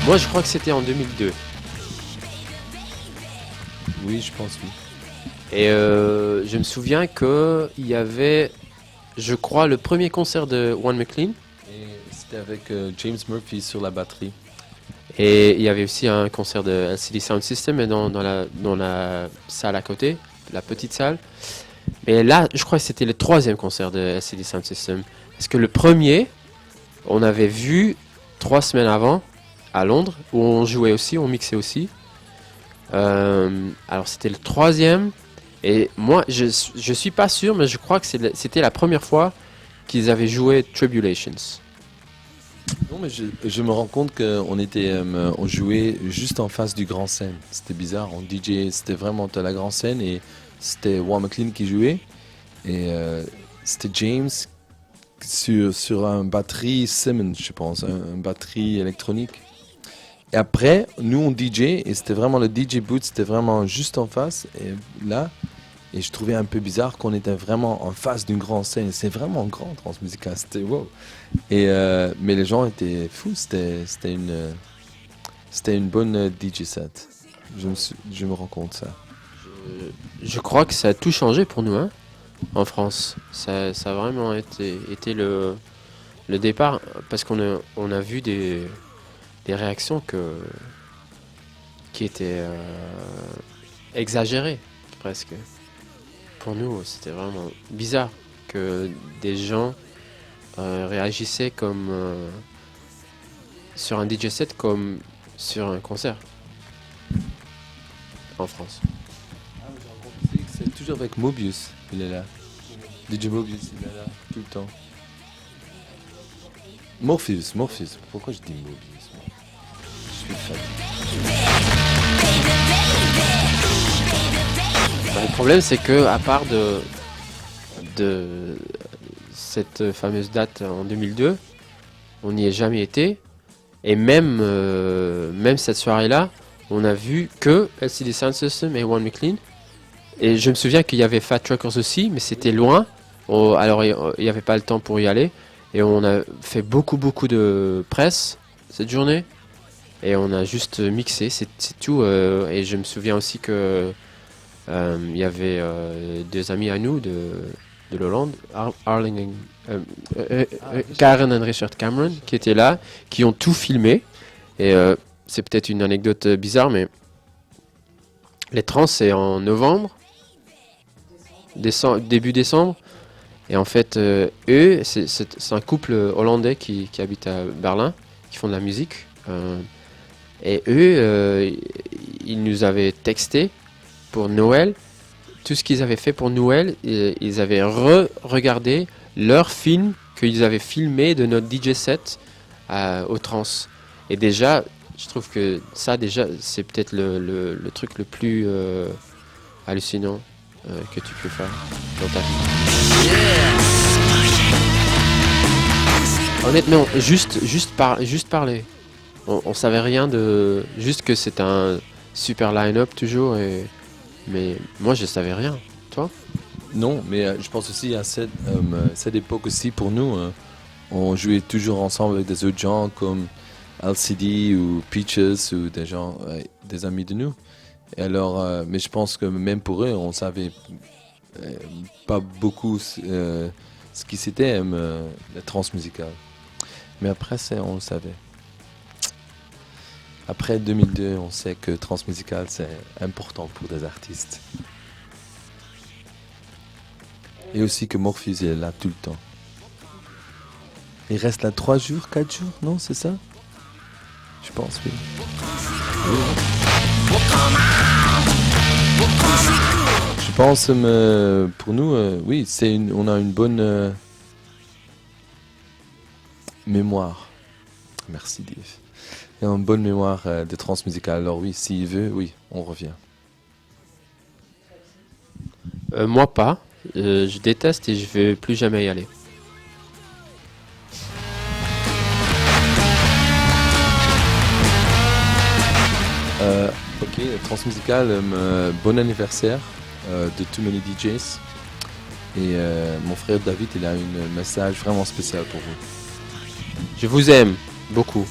Moi, je crois que c'était en 2002. Oui, je pense, oui. Et je me souviens qu'il y avait, je crois, le premier concert de One McLean. Et c'était avec James Murphy sur la batterie. Et il y avait aussi un concert de LCD Sound System dans la salle à côté, la petite salle. Mais là, je crois que c'était le troisième concert de LCD Sound System. Parce que le premier, on avait vu 3 semaines avant à Londres, où on jouait aussi, on mixait aussi. Alors c'était le troisième. Et moi, je suis pas sûr, mais je crois que c'était la première fois qu'ils avaient joué Tribulations. Non, mais je me rends compte on jouait juste en face du grand scène. C'était bizarre, on DJ, c'était vraiment la grande scène et c'était Warren McLean qui jouait. Et c'était James sur un batterie Simmons, je pense, un batterie électronique. Et après, nous on DJ et c'était vraiment le DJ booth, c'était vraiment juste en face. Et là, et je trouvais un peu bizarre qu'on était vraiment en face d'une grande scène. C'est vraiment grand, Transmusical, c'était wow. Et mais les gens étaient fous, c'était une bonne DJ set. Je me rends compte de ça. Je crois que ça a tout changé pour nous, hein, en France. Ça a vraiment été le départ, parce on a vu des réactions qui étaient exagérées, presque. Pour nous, c'était vraiment bizarre que des gens réagissaient comme sur un DJ set comme sur un concert en France. C'est toujours avec Mobius, il est là. DJ Mobius, il est là tout le temps. Morpheus. Pourquoi je dis Mobius? Je suis fatigué. Le problème, c'est que à part de cette fameuse date en 2002, on n'y est jamais été. Et même cette soirée-là, on a vu que LCD Sound System et One McLean. Et je me souviens qu'il y avait Fat Truckers aussi, mais c'était loin. Alors il n'y avait pas le temps pour y aller. Et on a fait beaucoup de presse cette journée. Et on a juste mixé, c'est tout. Et je me souviens aussi que il y avait deux amis à nous de l'Hollande, Karen et Richard Cameron, qui étaient là, qui ont tout filmé. Et c'est peut-être une anecdote bizarre, mais les trans, c'est en novembre, début décembre. Et en fait, eux, c'est un couple hollandais qui habite à Berlin, qui font de la musique. Et eux, ils nous avaient texté pour Noël. Tout ce qu'ils avaient fait pour Noël, ils avaient regardé leur film qu'ils avaient filmé de notre DJ set au trans. Et déjà, je trouve que ça, déjà, c'est peut-être le truc le plus hallucinant que tu peux faire dans ta vie. Honnêtement, juste parler. On savait rien de... Juste que c'est un super line-up toujours, mais moi je savais rien. Toi? Non, mais je pense aussi à cette époque aussi pour nous, on jouait toujours ensemble avec des autres gens comme LCD ou Peaches ou des gens, des amis de nous. Et alors, mais je pense que même pour eux, on savait pas beaucoup ce qui c'était la transmusicale. Mais après, on le savait. Après 2002, on sait que transmusical, c'est important pour des artistes. Et aussi que Morpheus est là tout le temps. Il reste là 3 jours, 4 jours, non, c'est ça? Je pense, oui. Je pense, pour nous, oui, on a une bonne mémoire. Merci, Dave. Et une bonne mémoire de transmusical. Alors oui, s'il veut, oui, on revient. Moi pas. Je déteste et je vais plus jamais y aller. Ok, transmusical, bon anniversaire de Too Many DJs. Et mon frère David, il a un message vraiment spécial pour vous. Je vous aime beaucoup.